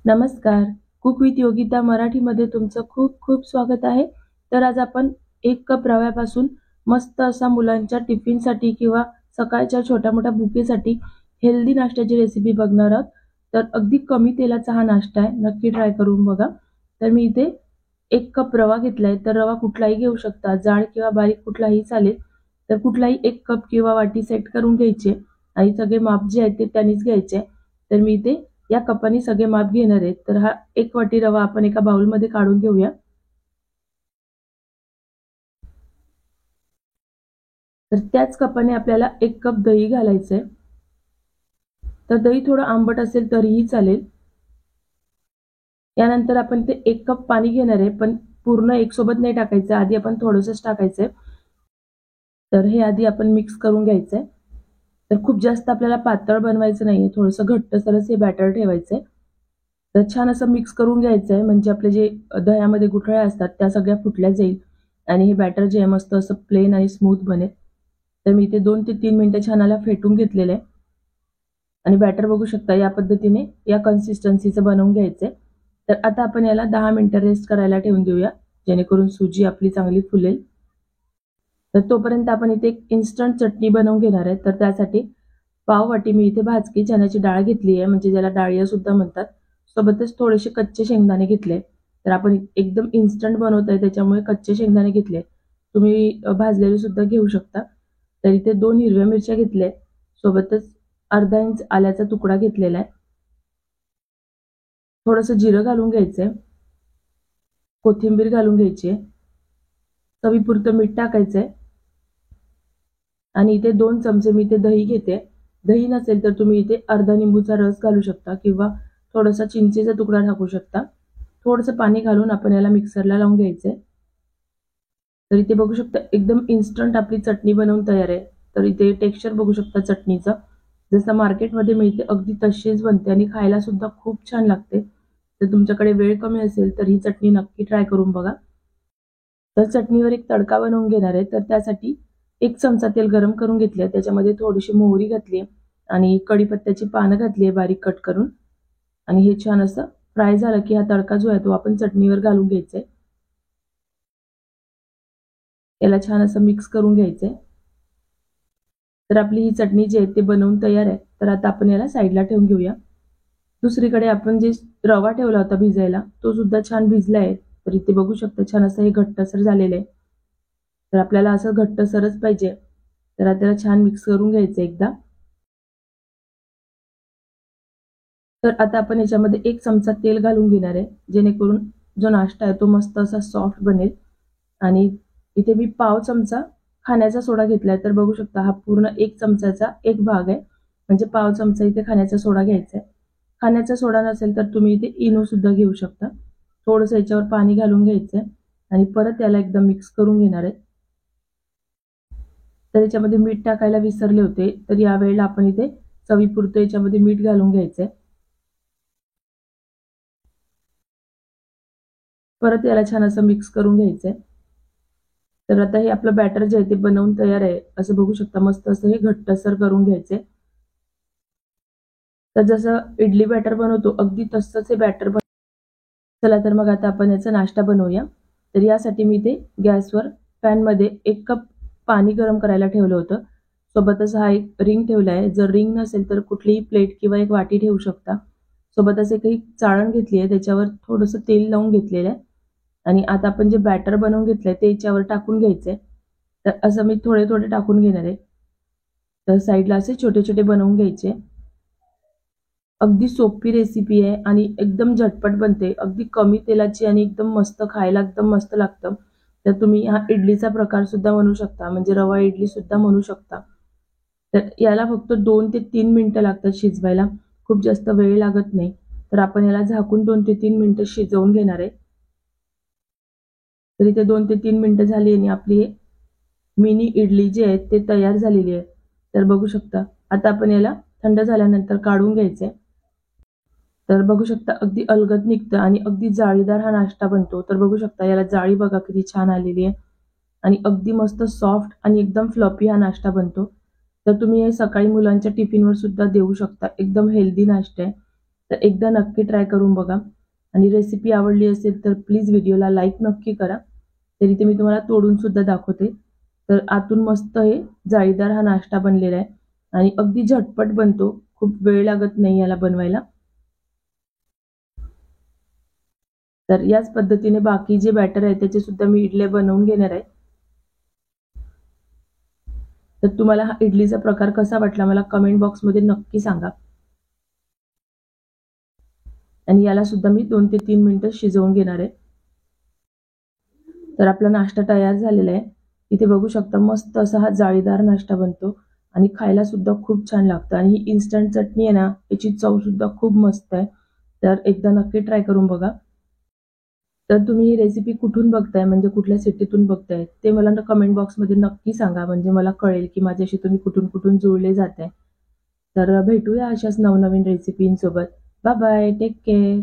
नमस्कार. Cook with Yogita मराठीमध्ये तुमचं खूप खूप स्वागत आहे. तर आज आपण 1 कप रव्यापासून मस्त असा मुलांच्या टिफिनसाठी किंवा सकाळच्या छोट्या-मोठ्या भुकेसाठी हेल्दी नाश्त्याची रेसिपी बघणार आहोत. तर अगदी कमी तेलाचा हा नाश्ता आहे. नक्की ट्राय करून बघा. तर मी इथे 1 कप रवा घेतलाय. तर रवा कुठलाही घेऊ शकता. जाड किंवा बारीक कुठलाही चालेल. तर कुठलाही 1 कप किंवा वाटी सेट करून घ्यायचे आणि सगळे माप जे आहेत ते त्यांनीच घ्यायचे. तर मी इथे या कपाने सगळे माप घेणार आहेत. तर हा 1 वाटी रवा आपण एका बाउलमध्ये काढून घेऊया. तर त्याच कपाने आपल्याला 1 कप दही घालायचंय. तर दही थोडं आंबट असेल तरीही चालेल. यानंतर आपण ते 1 कप पाणी घेणार आहे, पण पूर्ण एकसोबत नाही टाकायचं. आधी आपण थोडंसंच टाकायचंय. तर हे आधी आपण मिक्स करून घ्यायचंय. तर खूप जास्त आपल्याला पातळ बनवायचं नाहीये. थोडंसं घट्टसरच हे बॅटर ठेवायचंय. तर छान असं मिक्स करून घ्यायचंय म्हणजे आपले जे दह्यामध्ये गुठळ्या असतात त्या सगळ्या फुटल्या जाईल आणि हे बॅटर जे आहे मस्त असं प्लेन आणि स्मूथ बनेल. तर मी इथे 2 ते 3 मिनिटं छान याला फेटून घेतलेलं आहे आणि बॅटर बघू शकता या पद्धतीने या कन्सिस्टन्सीचं बनवून घ्यायचंय. तर आता आपण याला 10 मिनिटं रेस्ट करायला ठेवून देऊया, जेणेकरून सुजी आपली चांगली फुलेल. तर तोपर्यंत आपण इथे एक इन्स्टंट चटणी बनवून घेणार आहे. तर त्यासाठी पाव वाटी मी इथे भाजकी चण्याची डाळ घेतली आहे, म्हणजे ज्याला डाळिया सुद्धा म्हणतात. सोबतच थोडेसे कच्चे शेंगदाणे घेतले. तर आपण एकदम इन्स्टंट बनवतोय त्याच्यामुळे कच्चे शेंगदाणे घेतले. तुम्ही भाजलेले सुद्धा घेऊ शकता. तर इथे 2 हिरव्या मिरच्या घेतल्या. सोबतच अर्धा इंच आल्याचा तुकडा घेतलेला आहे. थोडंसं जिरं घालून घ्यायचंय. कोथिंबीर घालून घ्यायची आहे. चवीपुरतं मीठ टाकायचंय आणि इथे 2 चमचे मी इथे दही घेते. दही नसेल तर तुम्ही इथे अर्धा लिंबूचा रस घालू शकता किंवा थोडासा चिंचेचा तुकडा टाकू शकता. थोडंसं पाणी घालून आपण याला मिक्सरला लावून घ्यायचंय. तर इथे बघू शकता एकदम इन्स्टंट आपली चटणी बनवून तयार आहे. तर इथे टेक्स्चर बघू शकता चटणीचं. जसं मार्केटमध्ये मिळते अगदी तशीच बनते आणि खायला सुद्धा खूप छान लागते. तर तुमच्याकडे वेळ कमी असेल तर ही चटणी नक्की ट्राय करून बघा. तर चटणीवर एक तडका बनवून घेणार आहे. तर त्यासाठी 1 चमचा तेल गरम करून घेतले. त्याच्यामध्ये थोडीशी मोहरी घातली आणि कढीपत्त्याची पानं घातली आहे बारीक कट करून आणि हे छान असं फ्राय झालं की हा तडका जो आहे तो आपण चटणीवर घालून घ्यायचा आहे. याला छान असं मिक्स करून घ्यायचंय. तर आपली ही चटणी जी आहे ते बनवून तयार आहे. तर आता आपण याला साईडला ठेवून घेऊया. दुसरीकडे आपण जे रवा ठेवला होता भिजायला तो सुद्धा छान भिजला आहे. तर इथे बघू शकता छान असं हे घट्टसर झालेलं आहे. तर आपल्याला असं घट्टसरच पाहिजे. तर आता त्याला छान मिक्स करून घ्यायचं एकदा. तर आता आपण याच्यामध्ये 1 चमचा तेल घालून घेणार आहे, जेणेकरून जो नाश्ता आहे तो मस्त असा सॉफ्ट बनेल. आणि इथे मी पाव चमचा खाण्याचा सोडा घेतलाय. तर बघू शकता हा पूर्ण 1 चमचाचा 1 भाग आहे. म्हणजे पाव चमचा इथे खाण्याचा सोडा घ्यायचा आहे. खाण्याचा सोडा नसेल तर तुम्ही इथे इनो सुद्धा घेऊ शकता. थोडंसं याच्यावर पाणी घालून घ्यायचंय आणि परत याला एकदा मिक्स करून घेणार आहे. तर याच्यामध्ये मीठ टाकायला विसरले होते. तर यावेळेला आपण इथे चवीपुरतं याच्यामध्ये मीठ घालून घ्यायचंय. परत याला छान असं मिक्स करून घ्यायचंय. तर आता हे आपलं बॅटर जे आहे ते बनवून तयार आहे. असं बघू शकता मस्त असं हे घट्टसर करून घ्यायचंय. तर जसं इडली बॅटर बनवतो अगदी तसंच हे बॅटर चला तर मग आता आपण याचा नाश्ता बनवूया. तर यासाठी मी इथे गॅसवर पॅनमध्ये 1 कप पाणी गरम करायला ठेवलं होतं. सोबतच हा एक रिंग ठेवला आहे. जर रिंग नसेल तर कुठलीही प्लेट किंवा एक वाटी ठेवू शकता. सोबतच एक चाळण घेतली आहे. त्याच्यावर थोडंसं तेल लावून घेतलेलं आहे आणि आता आपण जे बॅटर बनवून घेतलंय ते याच्यावर टाकून घ्यायचंय. तर असं मी थोडे थोडे टाकून घेणार आहे. तर साईडला असे छोटे छोटे बनवून घ्यायचे. अगदी सोपी रेसिपी आहे आणि एकदम झटपट बनते. अगदी कमी तेलाची आणि एकदम मस्त खायला एकदम मस्त लागतं. तर तुम्ही हा इडलीचा प्रकार सुद्धा म्हणू शकता, म्हणजे रवा इडली सुद्धा म्हणू शकता. तर याला फक्त 2 ते 3 मिनिटं लागतात शिजवायला. खूप जास्त वेळ लागत नाही. तर आपण याला झाकून 2 ते 3 मिनिटं शिजवून घेणार आहे. तर इथे 2 ते 3 मिनिटं झाली आणि आपली मिनी इडली जी आहे ते तयार झालेली आहे. तर बघू शकता. आता आपण याला थंड झाल्यानंतर काढून घ्यायचंय. तर बघू शकता अगदी अलगद निघतं आणि अगदी जाळीदार हा नाश्ता बनतो. तर बघू शकता याला जाळी बघा किती छान आलेली आहे आणि अगदी मस्त सॉफ्ट आणि एकदम फ्लफी हा नाश्ता बनतो. तर तुम्ही हे सकाळी मुलांच्या टिफिनवर सुद्धा देऊ शकता. एकदम हेल्दी नाश्ता आहे. तर एकदा नक्की ट्राय करून बघा आणि रेसिपी आवडली असेल तर प्लीज व्हिडिओला लाईक नक्की करा. तरी ते मी तुम्हाला तोडून सुद्धा दाखवते. तर आतून मस्त हे जाळीदार हा नाश्ता बनलेला आहे आणि अगदी झटपट बनतो. खूप वेळ लागत नाही याला बनवायला. तर याच पद्धतीने बाकी जे बॅटर आहे त्याचे सुद्धा मी इडल्या बनवून घेणार आहे. तर तुम्हाला हा इडलीचा प्रकार कसा वाटला मला कमेंट बॉक्समध्ये नक्की सांगा. आणि याला सुद्धा मी 2 ते 3 मिनिटं शिजवून घेणार आहे. तर आपला नाश्ता तयार झालेला आहे. इथे बघू शकता मस्त असा हा जाळीदार नाश्ता बनतो आणि खायला सुद्धा खूप छान लागतं आणि ही इन्स्टंट चटणी आहे ना, याची चव सुद्धा खूप मस्त आहे. तर एकदा नक्की ट्राय करून बघा. तर तुम्ही ही रेसिपी कुठून बघताय म्हणजे कुठल्या सिटीतून बघताय ते मला कमेंट बॉक्समध्ये नक्की सांगा म्हणजे मला कळेल की माझ्याशी तुम्ही कुठून कुठून जुळले जाताय. तर भेटूया अशाच नवनवीन रेसिपींसोबत. Bye bye. Take care.